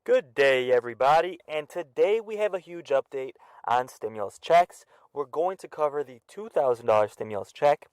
Good day, everybody, and today we have a huge update on stimulus checks. We're going to cover the $2,000 stimulus check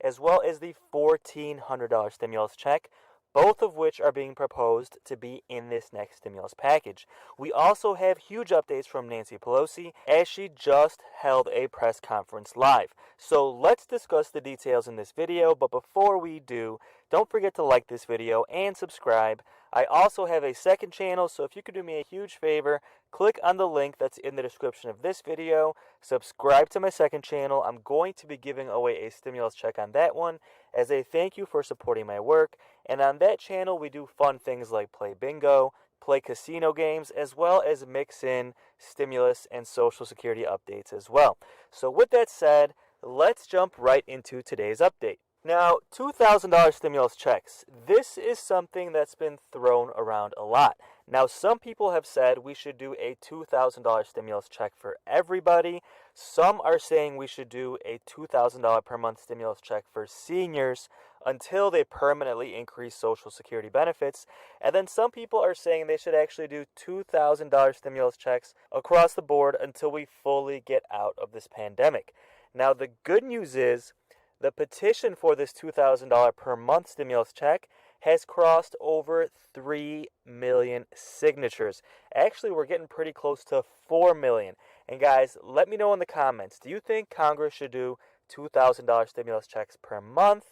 as well as the $1,400 stimulus check, both of which are being proposed to be in this next stimulus package. We also have huge updates from Nancy Pelosi as she just held a press conference live. So let's discuss the details in this video, but before we do, don't forget to like this video and subscribe. I also have a second channel, so if you could do me a huge favor, click on the link that's in the description of this video, subscribe to my second channel. I'm going to be giving away a stimulus check on that one as a thank you for supporting my work. And on that channel, we do fun things like play bingo, play casino games, as well as mix in stimulus and Social Security updates as well. So with that said, let's jump right into today's update. Now, $2,000 stimulus checks. This is something that's been thrown around a lot. Now, some people have said we should do a $2,000 stimulus check for everybody. Some are saying we should do a $2,000 per month stimulus check for seniors until they permanently increase Social Security benefits. And then some people are saying they should actually do $2,000 stimulus checks across the board until we fully get out of this pandemic. Now, the good news is the petition for this $2,000 per month stimulus check has crossed over 3 million signatures. Actually, we're getting pretty close to 4 million. And guys, let me know in the comments, do you think Congress should do $2,000 stimulus checks per month?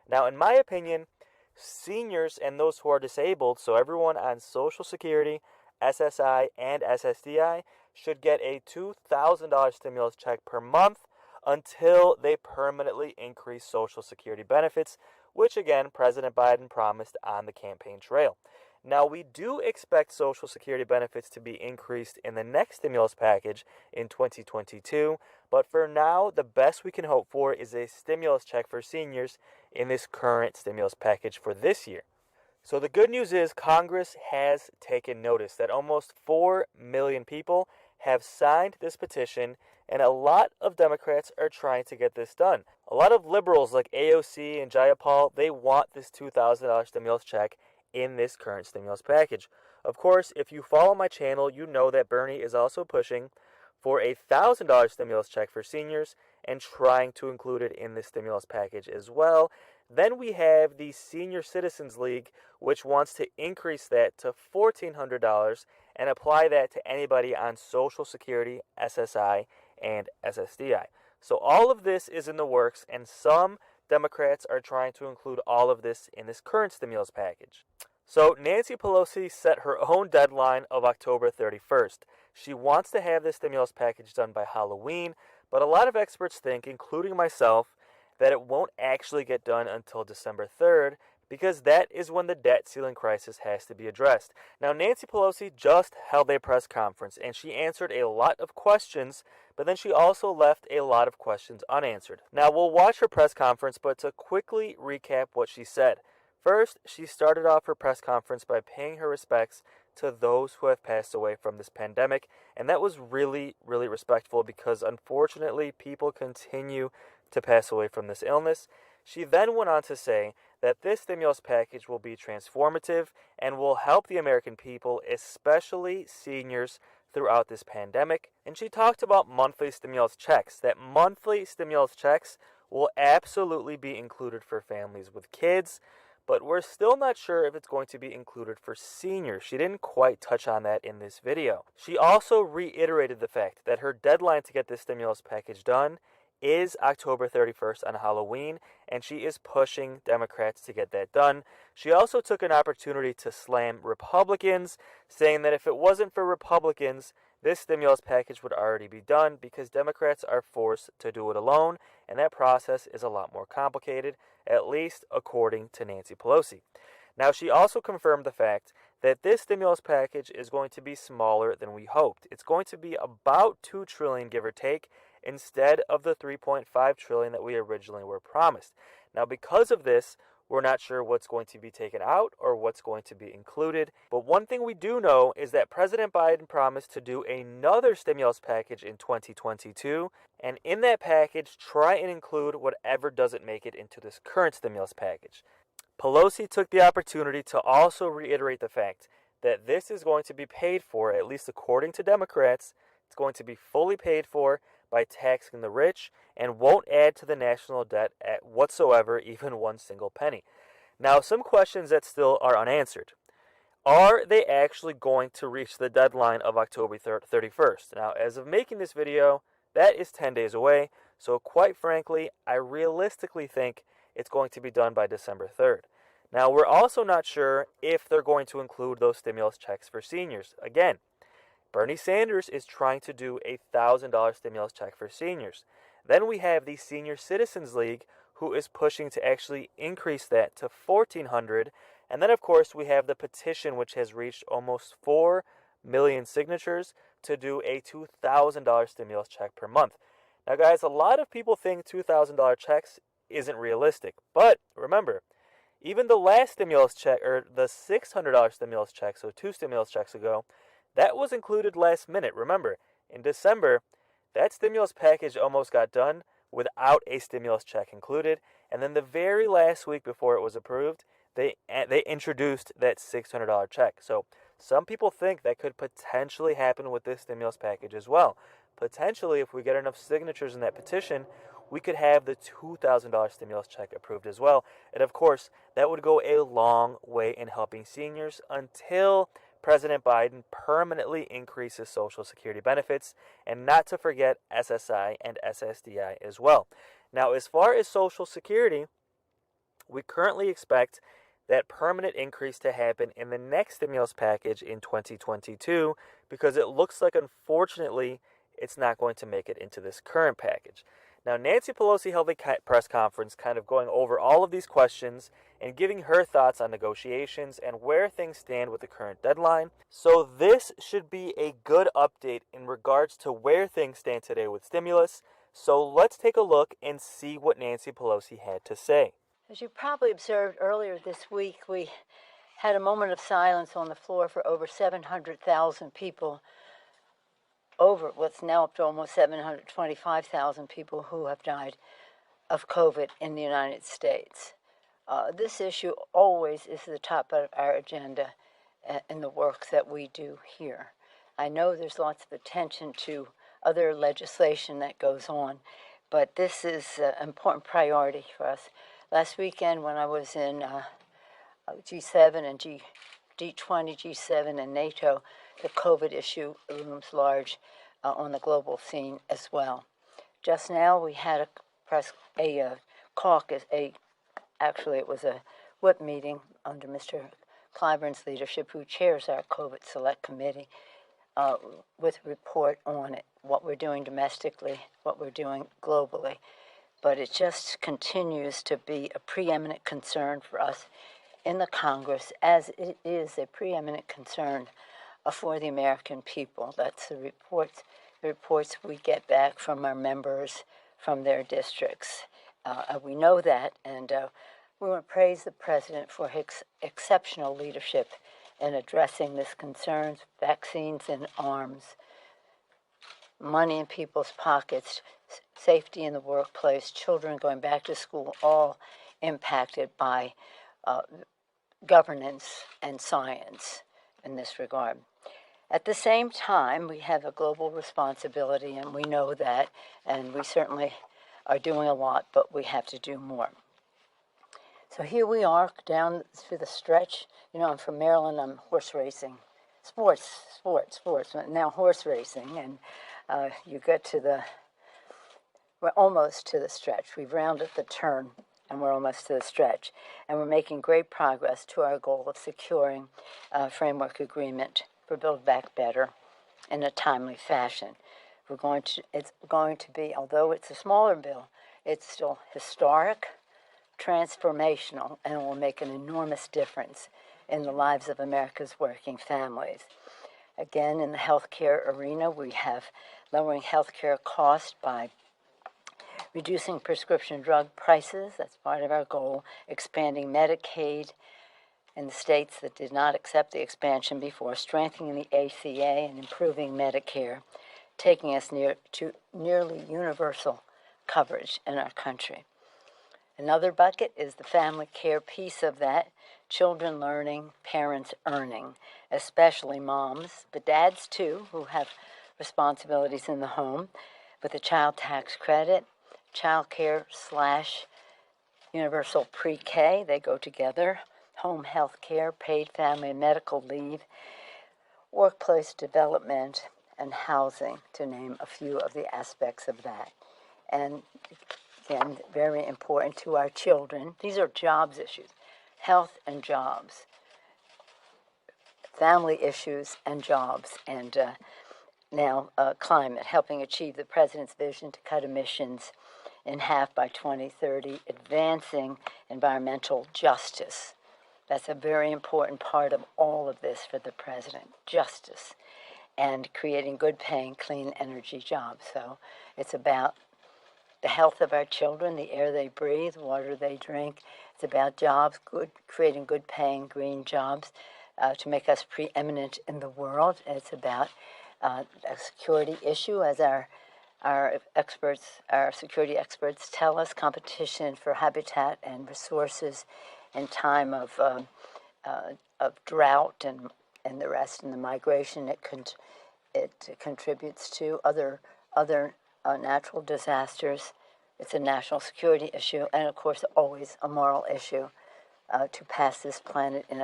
Now, in my opinion, seniors and those who are disabled, so everyone on Social Security, SSI, and SSDI, should get a $2,000 stimulus check per month until they permanently increase Social Security benefits, which again, President Biden promised on the campaign trail. Now, we do expect Social Security benefits to be increased in the next stimulus package in 2022, but for now, the best we can hope for is a stimulus check for seniors in this current stimulus package for this year. So the good news is Congress has taken notice that almost 4 million people have signed this petition, and a lot of Democrats are trying to get this done. A lot of liberals like AOC and Jayapal, they want this $2,000 stimulus check in this current stimulus package. Of course, if you follow my channel, you know that Bernie is also pushing for a $1,000 stimulus check for seniors and trying to include it in this stimulus package as well. Then we have the Senior Citizens League, which wants to increase that to $1,400 and apply that to anybody on Social Security, SSI, and SSDI. So all of this is in the works, and some Democrats are trying to include all of this in this current stimulus package. So Nancy Pelosi set her own deadline of October 31st. She wants to have this stimulus package done by Halloween, but a lot of experts think, including myself, that it won't actually get done until December 3rd, because that is when the debt ceiling crisis has to be addressed. Now, Nancy Pelosi just held a press conference, and she answered a lot of questions, but then she also left a lot of questions unanswered. Now, we'll watch her press conference, but to quickly recap what she said. First, she started off her press conference by paying her respects to those who have passed away from this pandemic, and that was really, really respectful because unfortunately people continue to pass away from this illness. She then went on to say that this stimulus package will be transformative and will help the American people, especially seniors, throughout this pandemic. And she talked about monthly stimulus checks, that monthly stimulus checks will absolutely be included for families with kids, but we're still not sure if it's going to be included for seniors. She didn't quite touch on that in this video. She also reiterated the fact that her deadline to get this stimulus package done is October 31st on Halloween, and she is pushing Democrats to get that done. She also took an opportunity to slam Republicans, saying that if it wasn't for Republicans, this stimulus package would already be done because Democrats are forced to do it alone, and that process is a lot more complicated, at least according to Nancy Pelosi. Now, she also confirmed the fact that this stimulus package is going to be smaller than we hoped. It's going to be about $2 trillion, give or take, instead of the $3.5 trillion that we originally were promised. Now, because of this, we're not sure what's going to be taken out or what's going to be included. But one thing we do know is that President Biden promised to do another stimulus package in 2022. And in that package, try and include whatever doesn't make it into this current stimulus package. Pelosi took the opportunity to also reiterate the fact that this is going to be paid for, at least according to Democrats, it's going to be fully paid for by taxing the rich and won't add to the national debt at whatsoever, even one single penny. Now, some questions that still are unanswered. Are they actually going to reach the deadline of October 31st? Now, as of making this video, that is 10 days away, so quite frankly, I realistically think it's going to be done by December 3rd. Now, we're also not sure if they're going to include those stimulus checks for seniors. Again, Bernie Sanders is trying to do a $1,000 stimulus check for seniors. Then we have the Senior Citizens League, who is pushing to actually increase that to $1,400. And then, of course, we have the petition, which has reached almost 4 million signatures to do a $2,000 stimulus check per month. Now, guys, a lot of people think $2,000 checks isn't realistic. But remember, even the last stimulus check, or the $600 stimulus check, so 2 stimulus checks ago, that was included last minute. Remember, in December, that stimulus package almost got done without a stimulus check included. And then the very last week before it was approved, they introduced that $600 check. So some people think that could potentially happen with this stimulus package as well. Potentially, if we get enough signatures in that petition, we could have the $2,000 stimulus check approved as well. And of course, that would go a long way in helping seniors until President Biden permanently increases Social Security benefits, and not to forget SSI and SSDI as well. Now, as far as Social Security, we currently expect that permanent increase to happen in the next stimulus package in 2022, because it looks like, unfortunately, it's not going to make it into this current package. Now, Nancy Pelosi held a press conference kind of going over all of these questions and giving her thoughts on negotiations and where things stand with the current deadline. So this should be a good update in regards to where things stand today with stimulus. So let's take a look and see what Nancy Pelosi had to say. As you probably observed earlier this week, we had a moment of silence on the floor for over 700,000 people, over what's now up to almost 725,000 people who have died of COVID in the United States. This issue always is the top of our agenda in the work that we do here. I know there's lots of attention to other legislation that goes on, but this is an important priority for us. Last weekend when I was in G7 and G20, G7 and NATO, the COVID issue looms large on the global scene as well. Just now we had a caucus, actually it was a whip meeting under Mr. Clyburn's leadership, who chairs our COVID Select Committee, with a report on it, what we're doing domestically, what we're doing globally. But it just continues to be a preeminent concern for us in the Congress, as it is a preeminent concern for the American people. That's the reports we get back from our members from their districts. We know that, and we want to praise the President for his exceptional leadership in addressing this concerns, vaccines and arms, money in people's pockets, safety in the workplace, children going back to school, all impacted by governance and science in this regard. At the same time, we have a global responsibility, and we know that, and we certainly are doing a lot, but we have to do more. So here we are down through the stretch. You know, I'm from Maryland, I'm horse racing. Sports, now horse racing, and you get to we're almost to the stretch. We've rounded the turn, and we're almost to the stretch. And we're making great progress to our goal of securing a framework agreement for Build Back Better in a timely fashion. It's going to be, although it's a smaller bill, it's still historic, transformational, and will make an enormous difference in the lives of America's working families. Again, in the healthcare arena, we have lowering healthcare costs by reducing prescription drug prices. That's part of our goal. Expanding Medicaid in the states that did not accept the expansion before, strengthening the ACA and improving Medicare, taking us to nearly universal coverage in our country. Another bucket is the family care piece of that, children learning, parents earning, especially moms, but dads too, who have responsibilities in the home, with a child tax credit, child care slash universal pre-K, they go together, home health care, paid family and medical leave, workplace development, and housing, to name a few of the aspects of that. And again, very important to our children. These are jobs issues, health and jobs, family issues and jobs, and now climate, helping achieve the president's vision to cut emissions in half by 2030, advancing environmental justice. That's a very important part of all of this for the president, justice, and creating good paying, clean energy jobs. So it's about the health of our children, the air they breathe, water they drink. It's about jobs, creating good paying green jobs to make us preeminent in the world. It's about a security issue, as our security experts tell us, competition for habitat and resources in time of drought and the rest, and the migration it contributes to, other natural disasters. It's a national security issue, and of course, always a moral issue to pass this planet in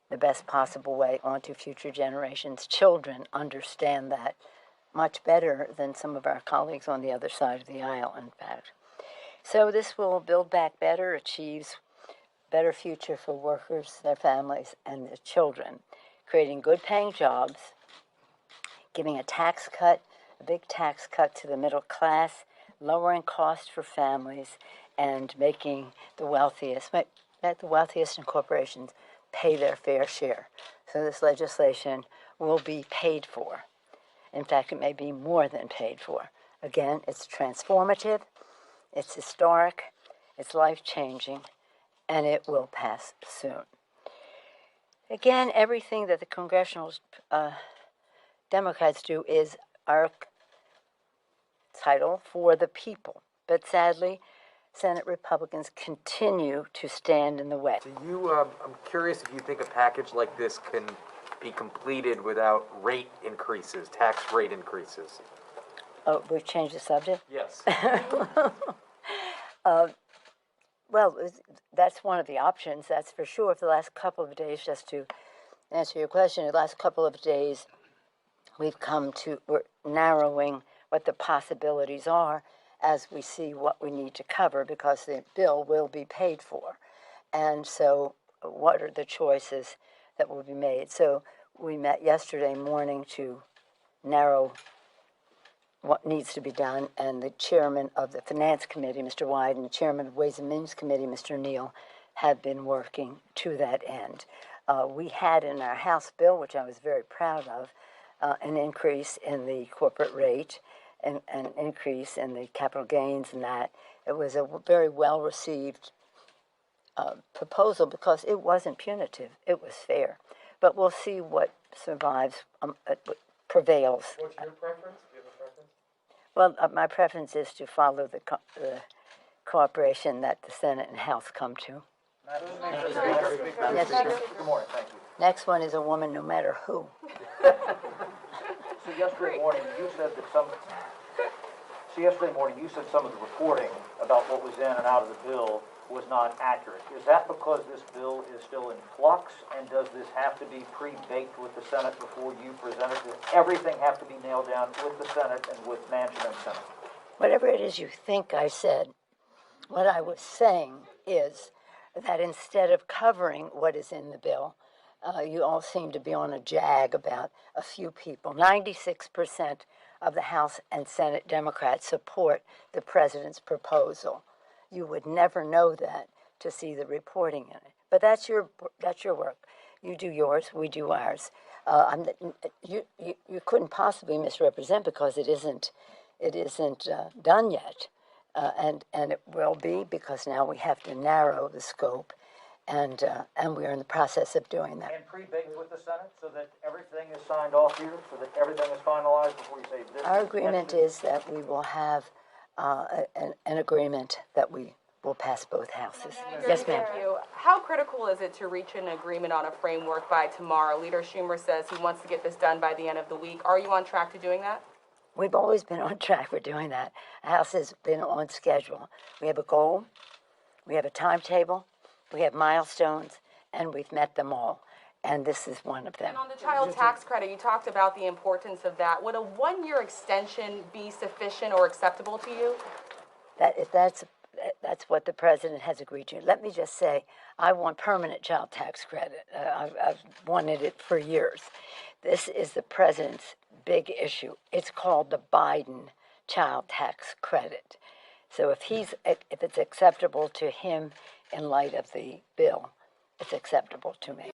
the best possible way on to future generations. Children understand that much better than some of our colleagues on the other side of the aisle, in fact. So this will build back better, achieves better future for workers, their families, and their children, creating good paying jobs, giving a tax cut, a big tax cut to the middle class, lowering costs for families, and making the wealthiest and corporations pay their fair share. So this legislation will be paid for. In fact, it may be more than paid for. Again, it's transformative, it's historic, it's life-changing, and it will pass soon. Again, everything that the congressional Democrats do is our title, for the people. But sadly, Senate Republicans continue to stand in the way. So I'm curious if you think a package like this can be completed without rate increases, tax rate increases. Oh, we've changed the subject? Yes. Well, that's one of the options, that's for sure. For the last couple of days, just to answer your question, the last couple of days, we're narrowing what the possibilities are as we see what we need to cover, because the bill will be paid for. And so what are the choices that will be made? So we met yesterday morning to narrow what needs to be done, and the chairman of the Finance Committee, Mr. Wyden, and the chairman of Ways and Means Committee, Mr. Neal, have been working to that end. We had in our House bill, which I was very proud of, an increase in the corporate rate and an increase in the capital gains, and that it was a very well-received proposal because it wasn't punitive, it was fair. But we'll see what survives, prevails. What's your preference? Do you have a preference? Well, my preference is to follow the cooperation that the Senate and House come to. Yes, good morning, thank you. Next one is a woman, no matter who. So yesterday morning, you said some of the reporting about what was in and out of the bill was not accurate. Is that because this bill is still in flux, and does this have to be pre-baked with the Senate before you present it? Does everything have to be nailed down with the Senate and with Manchin and Senate? Whatever it is you think I said, what I was saying is that instead of covering what is in the bill, you all seem to be on a jag about a few people. 96% of the House and Senate Democrats support the president's proposal. You would never know that to see the reporting in it. But that's your work. You do yours, we do ours. You couldn't possibly misrepresent, because it isn't done yet, and it will be, because now we have to narrow the scope, and we are in the process of doing that. And pre-baked with the Senate so that everything is signed off here, so that everything is finalized before you say this. Our agreement is that we will have an agreement that we we'll pass both houses. Madam Yes, Speaker, ma'am. thank you. How critical is it to reach an agreement on a framework by tomorrow? Leader Schumer says he wants to get this done by the end of the week. Are you on track to doing that? We've always been on track for doing that. The House has been on schedule. We have a goal, we have a timetable, we have milestones, and we've met them all. And this is one of them. And on the child tax credit, you talked about the importance of that. Would a one-year extension be sufficient or acceptable to you? That's what the president has agreed to. Let me just say, I want permanent child tax credit. I've wanted it for years. This is the president's big issue. It's called the Biden child tax credit. So if it's acceptable to him in light of the bill, it's acceptable to me.